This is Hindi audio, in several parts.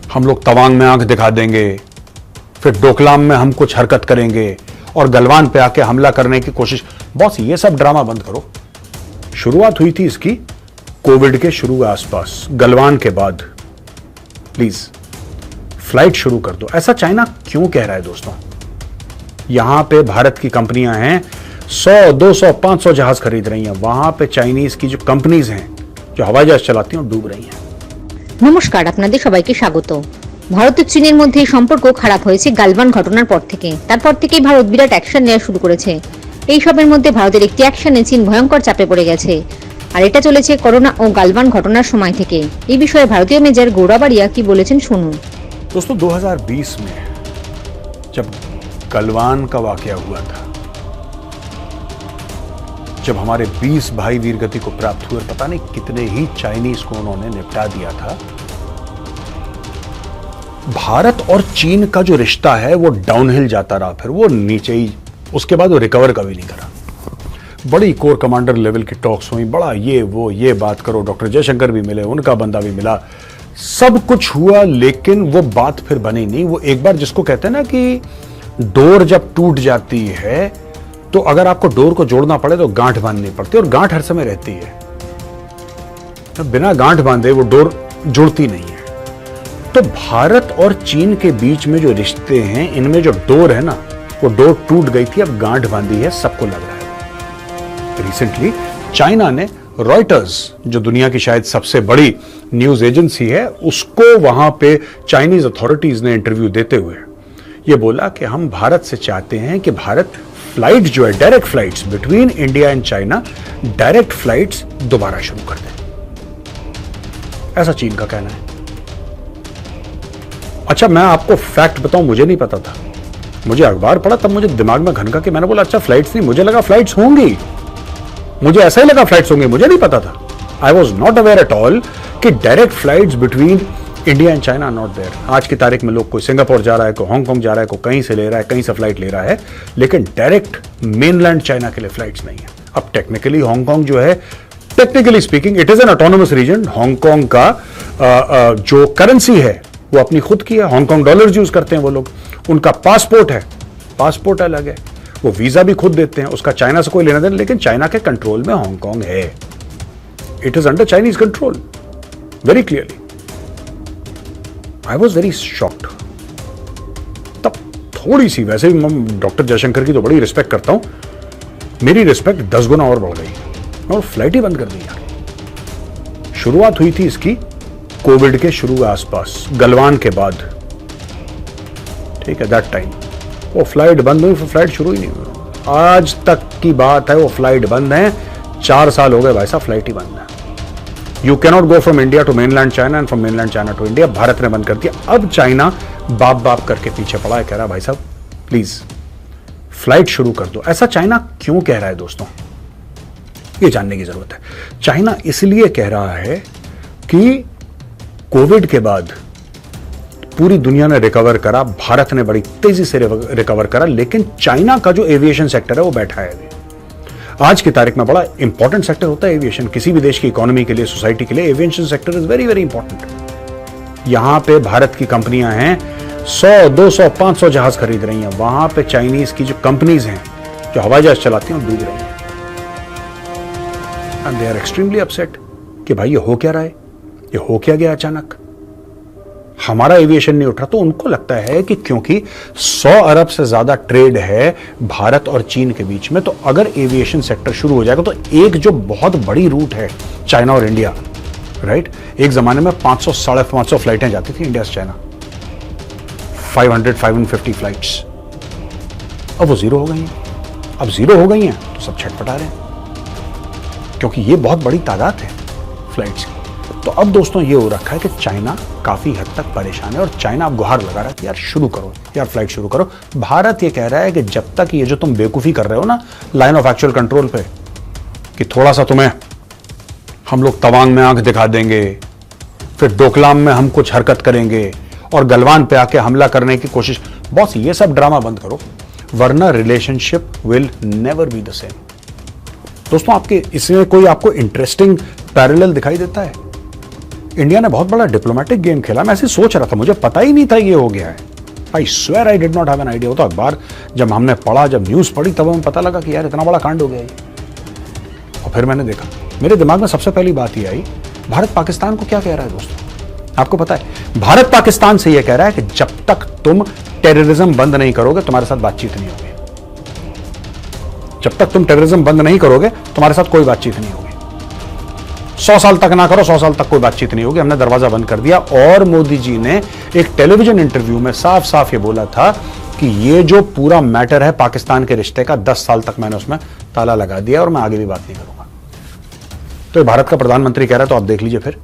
हम लोग तवांग में आंख दिखा देंगे, फिर डोकलाम में हम कुछ हरकत करेंगे और गलवान पे आके हमला करने की कोशिश। बॉस ये सब ड्रामा बंद करो। शुरुआत हुई थी इसकी कोविड के शुरू के आसपास, गलवान के बाद। प्लीज फ्लाइट शुरू कर दो। ऐसा चाइना क्यों कह रहा है दोस्तों? यहां पे भारत की कंपनियां हैं, 100, 200, 500 जहाज खरीद रही हैं। वहां पे चाइनीज की जो कंपनीज हैं जो हवाई जहाज चलाती हैं डूब रही हैं। নমস্কার, আপনাদের সবাইকে স্বাগত। ভারত ও চীনের মধ্যে সম্পর্ক খারাপ হয়েছে গালওয়ান ঘটনার পর থেকে। তারপর থেকেই ভারত বিরাট অ্যাকশন নেওয়া শুরু করেছে। এই সবের মধ্যে ভারতের একটি অ্যাকশনে চীন ভয়ঙ্কর চাপে পড়ে গেছে, আর এটা চলেছে করোনা ও গালওয়ান ঘটনার সময় থেকে। এই বিষয়ে ভারতীয় মেজর গৌরাবাড়িয়া কি বলেছেন শুনুন। दोस्तों 2020 में जब गलवान का वाकया हुआ था, जब हमारे 20 भाई वीरगति को प्राप्त हुए, पता नहीं कितने ही चाइनीज को उन्होंने निपटा दिया था। भारत और चीन का जो रिश्ता है वो डाउनहिल जाता रहा, फिर वो नीचे ही, उसके बाद वो रिकवर कभी नहीं करा। बड़ी कोर कमांडर लेवल की टॉक्स हुई, बड़ा ये बात करो, डॉक्टर जयशंकर भी मिले, उनका बंदा भी मिला, सब कुछ हुआ, लेकिन वो बात फिर बनी नहीं। वो एक बार जिसको कहते हैं ना कि डोर जब टूट जाती है तो अगर आपको डोर को जोड़ना पड़े तो गांठ बांधनी पड़ती है, और गांठ हर समय रहती है, तो बिना गांठ बांधे वो डोर जुड़ती नहीं है। तो भारत और चीन के बीच में जो रिश्ते हैं, इनमें जो डोर है ना, वो डोर टूट गई थी, अब गांठ बांधी है, सबको लग रहा है। रिसेंटली चाइना ने रॉयटर्स, जो दुनिया की शायद सबसे बड़ी न्यूज एजेंसी है, उसको वहां पे चाइनीज अथॉरिटीज ने इंटरव्यू देते हुए ये बोला कि हम भारत से चाहते हैं कि भारत फ्लाइट जो है, direct flights between India and China, direct flights दोबारा शुरू कर दें। ऐसा चीन का कहना है। अच्छा, मैं आपको फैक्ट बताऊं, मुझे नहीं पता था। मुझे अखबार पढ़ा तब मुझे दिमाग में घनका कि मैंने बोला अच्छा फ्लाइट्स नहीं, मुझे लगा फ्लाइट्स होंगी, मुझे ऐसा ही लगा फ्लाइट्स होंगी, मुझे नहीं पता था। I was not aware at all कि direct flights between India and China not there. आज की तारीख में लोग कोई सिंगापुर जा रहा है, कोई हांगकांग जा रहा है, कोई कहीं से ले रहा है, कहीं से फ्लाइट ले रहा है, लेकिन डायरेक्ट मेनलैंड चाइना के लिए फ्लाइट्स नहीं है। अब टेक्निकली हांगकांग जो है, technically speaking it is an autonomous region. Hong Kong का जो करेंसी है वो अपनी खुद की है, हांगकांग डॉलर्स यूज करते हैं वो लोग, उनका पासपोर्ट है, पासपोर्ट अलग है, वो वीजा भी खुद देते हैं, उसका चाइना से कोई लेना देना, लेकिन चाइना के कंट्रोल में हांगकांग है। It is under Chinese control very clearly. I was very shocked. तब थोड़ी सी, वैसे भी मैं डॉक्टर जयशंकर की तो बड़ी रिस्पेक्ट करता हूं, मेरी रिस्पेक्ट 10 गुना और बढ़ गई और फ्लाइट ही बंद कर दी यार। शुरुआत हुई थी इसकी कोविड के शुरू के आसपास, गलवान के बाद, ठीक है, दैट टाइम वो फ्लाइट बंद हुई, फिर फ्लाइट शुरू ही नहीं हुई। आज तक की बात है वो फ्लाइट बंद है, 4 साल हो गए भाई साहब, फ्लाइट ही बंद है। You cannot go from India to mainland China and from mainland China to India. Bharat ने बंद कर दिया। अब चाइना बाप करके पीछे पड़ा है, कह रहा भाई साहब प्लीज फ्लाइट शुरू कर दो। ऐसा चाइना क्यों कह रहा है दोस्तों? ये जानने की जरूरत है। चाइना इसलिए कह रहा है कि कोविड के बाद पूरी दुनिया ने रिकवर करा, भारत ने बड़ी तेजी से रिकवर करा, लेकिन चाइना का जो एविएशन सेक्टर है वो बैठा है अभी। आज की तारीख में बड़ा इंपॉर्टेंट सेक्टर होता है एविएशन, किसी भी देश की इकोनॉमी के लिए, सोसाइटी के लिए aviation sector is very very important. यहां पे भारत की कंपनियां हैं, 100, 200, 500 जहाज खरीद रही हैं। वहां पे चाइनीज की जो कंपनीज हैं जो हवाई जहाज चलाती हैं डूब रही हैं, and they are extremely upset कि भाई ये हो क्या रहा है, ये हो क्या गया अचानक, हमारा एविएशन नहीं उठ रहा। तो उनको लगता है कि क्योंकि 100 अरब से ज्यादा ट्रेड है भारत और चीन के बीच में, तो अगर एविएशन सेक्टर शुरू हो जाएगा तो एक जो बहुत बड़ी रूट है चाइना और इंडिया, राइट, एक जमाने में 500 साढ़े 500 फ्लाइटें जाती थी इंडिया से चाइना, 550 फ्लाइट्स, अब वो जीरो हो गई हैं। अब जीरो हो गई हैं तो सब छटपटा रहे हैं, क्योंकि ये बहुत बड़ी तादाद है फ्लाइट्स की। तो अब दोस्तों ये हो रखा है कि चाइना काफी हद तक परेशान है, और चाइना अब गुहार लगा रहा है कि यार शुरू करो, यार फ्लाइट शुरू करो। भारत ये कह रहा है कि जब तक ये जो तुम बेवकूफी कर रहे हो ना लाइन ऑफ एक्चुअल कंट्रोल पे, कि थोड़ा सा तुम्हें हम लोग तवांग में आंख दिखा देंगे, फिर डोकलाम में हम कुछ हरकत करेंगे और गलवान पे आके हमला करने की कोशिश, बॉस ये सब ड्रामा बंद करो, वरना relationship will never be the same. दोस्तों आपके इसमें कोई आपको इंटरेस्टिंग पैरेलल दिखाई देता है? इंडिया ने बहुत बड़ा डिप्लोमेटिक गेम खेला। मैं ऐसे सोच रहा था, मुझे पता ही नहीं था ये हो गया है। I swear I did not have an idea. वो तो अखबार जब हमने पढ़ा, जब न्यूज पढ़ी, तब हमें पता लगा कि यार इतना बड़ा कांड हो गया ये। और फिर मैंने देखा, मेरे दिमाग में सबसे पहली बात ये आई, भारत पाकिस्तान को क्या कह रहा है दोस्तों? आपको पता है, भारत पाकिस्तान से यह कह रहा है कि जब तक तुम टेररिज्म बंद नहीं करोगे तुम्हारे साथ बातचीत नहीं होगी। जब तक तुम टेररिज्म बंद नहीं करोगे तुम्हारे साथ कोई बातचीत नहीं होगी। 100 साल तक ना करो, 100 साल तक कोई बातचीत नहीं होगी। हमने दरवाजा बंद कर दिया। और मोदी जी ने एक टेलीविजन इंटरव्यू में साफ साफ ये बोला था कि ये जो पूरा मैटर है पाकिस्तान के रिश्ते का, 10 साल तक मैंने उसमें ताला लगा दिया और मैं आगे भी बात नहीं करूंगा। तो भारत का प्रधानमंत्री कह रहा है, तो आप देख लीजिए फिर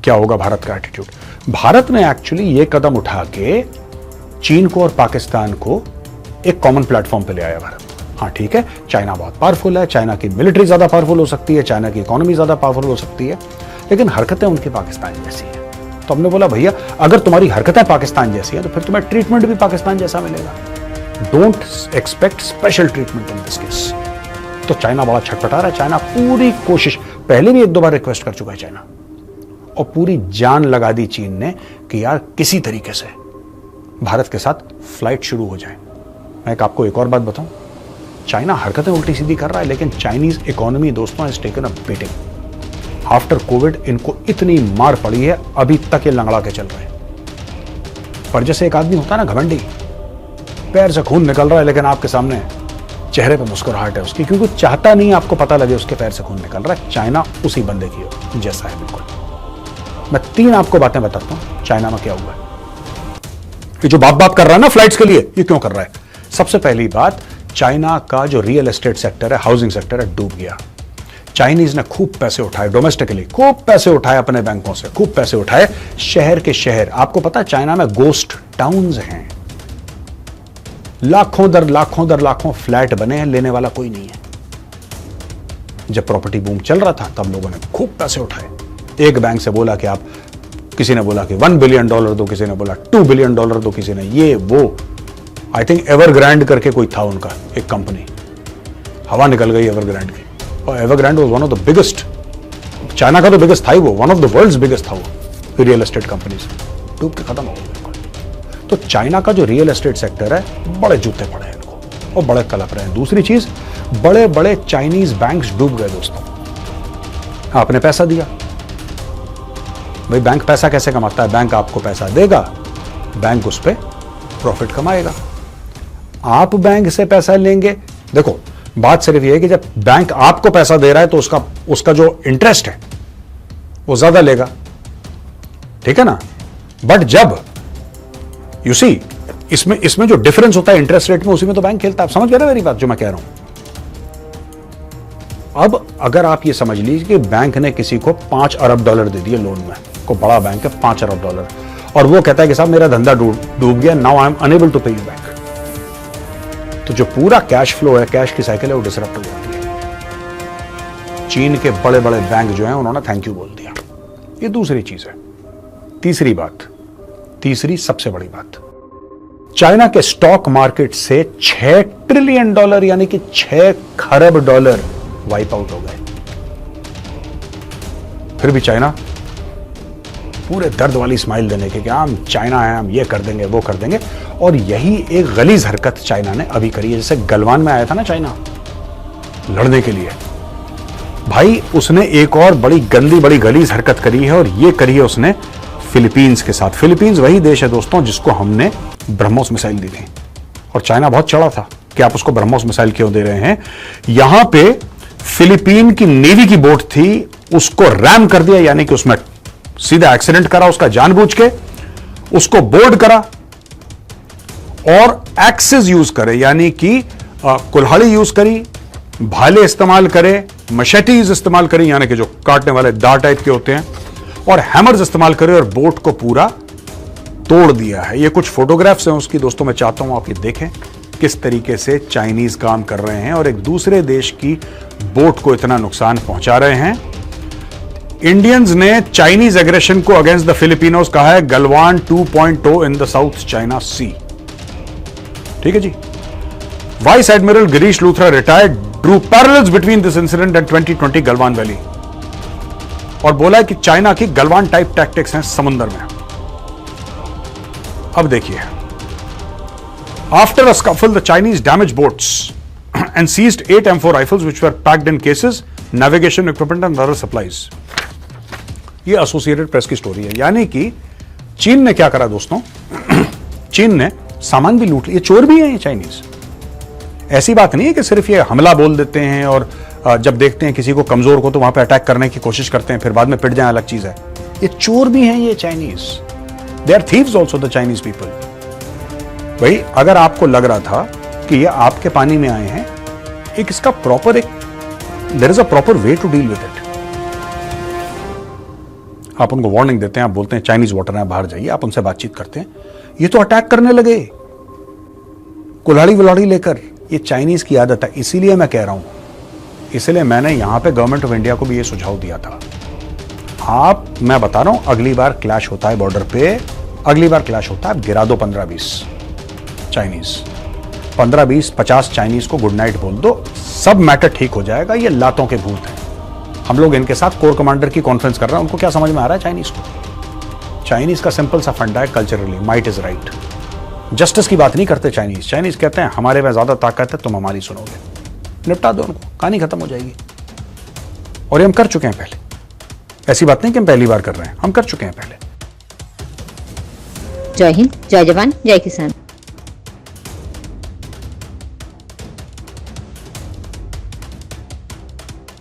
क्या होगा भारत का एटीट्यूड। भारत ने एक्चुअली ये कदम उठा के चीन को और पाकिस्तान को एक कॉमन प्लेटफॉर्म पे ले आया भारत। हाँ ठीक है, चाइना बहुत पावरफुल है, चाइना की मिलिट्री ज्यादा पावरफुल हो सकती है, चाइना की इकोनॉमी ज्यादा पावरफुल हो सकती है, लेकिन हरकतें उनकी पाकिस्तान जैसी हैं। तो हमने बोला भैया अगर तुम्हारी हरकतें पाकिस्तान जैसी हैं तो फिर तुम्हें ट्रीटमेंट भी पाकिस्तान जैसा मिलेगा। Don't expect special treatment in this case. तो चाइना बड़ा छटपटा रहा है। चाइना पूरी कोशिश, पहले भी 1-2 बार रिक्वेस्ट कर चुका है चाइना, और पूरी जान लगा दी चीन ने कि यार किसी तरीके से भारत के साथ फ्लाइट शुरू हो जाए। मैं आपको एक और बात बताऊं, चाइना हरकतें उल्टी सीधी कर रहा है, लेकिन चाइनीज इकोनॉमी दोस्तों has taken a beating. After Covid इनको इतनी मार पड़ी है, अभी तक ये लंगड़ा के चल रहे हैं। पर जैसे एक आदमी होता है ना घमंडी, पैर से खून निकल रहा है लेकिन आपके सामने चेहरे पे मुस्कुराहट है उसकी, क्योंकि चाहता नहीं आपको पता लगे उसके पैर से खून निकल रहा है। चाइना उसी बंदे की जैसा है बिल्कुल। मैं 3 आपको बातें बताता हूं चाइना में क्या हुआ है। ये जो बाप कर रहा है ना फ्लाइट्स के लिए, ये क्यों कर रहा है? सबसे पहली बात, चाइना का जो रियल एस्टेट सेक्टर है, हाउसिंग सेक्टर है, डूब गया। चाइनीज ने खूब पैसे उठाए डोमेस्टिकली, खूब पैसे उठाए अपने बैंकों से, खूब पैसे उठाए शहर के शहर। आपको पता है चाइना में गोस्ट टाउन्स हैं, लाखों दर लाखों फ्लैट बने हैं, लेने वाला कोई नहीं है। जब प्रॉपर्टी बूम चल रहा था तब लोगों ने खूब पैसे उठाए। एक बैंक से बोला कि आप, किसी ने बोला कि $1 बिलियन दो, किसी ने बोला $2 बिलियन दो, किसी ने ये वो। आई थिंक एवरग्रैंड करके कोई था उनका एक कंपनी, हवा निकल गई एवरग्रैंड की। और Evergrande was one of the biggest, China का तो बिगेस्ट था ही वो, one of the world's biggest था वो रियल एस्टेट कंपनीज, डूब के खत्म हो गई बिल्कुल। तो चाइना का जो रियल एस्टेट सेक्टर है, बड़े जूते पड़े हैं इनको और बड़े कलप रहे हैं। दूसरी चीज, बड़े बड़े चाइनीज बैंक्स डूब गए दोस्तों। आपने पैसा दिया, भाई बैंक पैसा कैसे कमाता है? बैंक आपको पैसा देगा, बैंक उस पर प्रॉफिट कमाएगा। आप बैंक से पैसा लेंगे, देखो बात सिर्फ यह है कि जब बैंक आपको पैसा दे रहा है तो उसका जो इंटरेस्ट है वो ज्यादा लेगा, ठीक है ना। बट जब यू सी इसमें जो डिफरेंस होता है इंटरेस्ट रेट में, उसी में तो बैंक खेलता है। आप समझ गए ना मेरी बात जो मैं कह रहा हूं? अब अगर आप ये समझ लीजिए कि बैंक ने किसी को $5 अरब दे दिए लोन में, को बड़ा बैंक है $5 अरब, और वो कहता है कि साहब मेरा धंधा डूब गया, now I am unable to pay you back, तो जो पूरा कैश फ्लो है, कैश की साइकिल है, वो डिसरप्ट हो जाती है। चीन के बड़े बड़े बैंक जो हैं उन्होंने थैंक यू बोल दिया। ये दूसरी चीज है। तीसरी बात, तीसरी सबसे बड़ी बात, चाइना के स्टॉक मार्केट से $6 ट्रिलियन यानी कि $6 खरब वाइप आउट हो गए। फिर भी चाइना पूरे दर्द वाली स्माइल देने के कि हम चाइना है, हम ये कर देंगे वो कर देंगे। और यही एक गलीज हरकत चाइना ने अभी करी है। जैसे गलवान में आया था ना चाइना लड़ने के लिए, भाई उसने एक और बड़ी गंदी बड़ी गलीज हरकत करी है, और ये करी है उसने फिलीपींस के साथ। फिलीपींस वही देश है दोस्तों जिसको हमने ब्रह्मोस मिसाइल दी थी, और चाइना बहुत चढ़ा था कि आप उसको ब्रह्मोस मिसाइल क्यों दे रहे हैं। यहां पे फिलीपीन की नेवी की बोट थी, उसको रैम कर दिया, यानी कि उसमें सीधा एक्सीडेंट करा उसका, जानबूझ के उसको बोर्ड करा, और एक्सेस यूज करे, यानी कि कुल्हाड़ी यूज करी, भाले इस्तेमाल करे, मशेटीज इस्तेमाल करी, यानी कि जो काटने वाले दार टाइप के होते हैं, और हैमर्स इस्तेमाल करे, और बोट को पूरा तोड़ दिया है। ये कुछ फोटोग्राफ्स हैं उसकी दोस्तों, मैं चाहता हूं आप ये देखें किस तरीके से चाइनीज काम कर रहे हैं और एक दूसरे देश की बोट को इतना नुकसान पहुंचा रहे हैं। इंडियंस ने चाइनीज एग्रेशन को अगेंस्ट द फिलिपिनोस कहा है Galwan 2.0 in the South China Sea. ठीक है जी। Vice admiral Girish Luthra retired drew parallels between this incident and 2020 Galwan Valley. और बोला है कि चाइना की गलवान टाइप टैक्टिक्स हैं समुद्र में। अब देखिए, after a scuffle the Chinese damage boats and seized 8 M4 rifles which were packed in cases, navigation equipment and other supplies. ये एसोसिएटेड प्रेस की स्टोरी है। यानी कि चीन ने क्या करा दोस्तों, चीन ने सामान भी लूट लिया। चोर भी हैं ये चाइनीज। ऐसी बात नहीं है कि सिर्फ ये हमला बोल देते हैं और जब देखते हैं किसी को कमजोर को तो वहां पे अटैक करने की कोशिश करते हैं, फिर बाद में पिट जाए, अलग चीज है। ये चोर भी हैं ये Chinese. They are thieves also the Chinese people. भाई अगर आपको लग रहा था कि ये आपके पानी में आए हैं, एक इसका proper there is a proper way to deal with it. आप उनको वार्निंग देते हैं, आप बोलते हैं चाइनीज वाटर है बाहर जाइए, आप उनसे बातचीत करते हैं, ये तो अटैक करने लगे कुल्हाड़ी वुल्हाड़ी लेकर। ये चाइनीज की आदत है। इसीलिए मैं कह रहा हूं, इसलिए मैंने यहां पे गवर्नमेंट ऑफ इंडिया को भी ये सुझाव दिया था। मैं बता रहा हूं, अगली बार क्लैश होता है बॉर्डर पे, अगली बार क्लैश होता है, गिरा दो 15-20 चाइनीज, 15-20 50 चाइनीज को गुड नाइट बोल दो, सब मैटर ठीक हो जाएगा। ये लातों के भूत हैं। हम लोग इनके साथ कोर कमांडर की कॉन्फ्रेंस कर रहे हैं, उनको क्या समझ में आ रहा है चाइनीज को? चाइनीज का सिंपल सा फंडा है culturally, might is right. Justice की बात नहीं करते चाइनीज। चाइनीज कहते हैं हमारे में ज्यादा ताकत है, तुम हमारी सुनोगे। निपटा दो उनको, कहानी खत्म हो जाएगी। और ये हम कर चुके हैं पहले। ऐसी बात नहीं कि हम पहली बार कर रहे हैं, हम कर चुके हैं पहले। जय हिंद, जय जवान, जय किसान।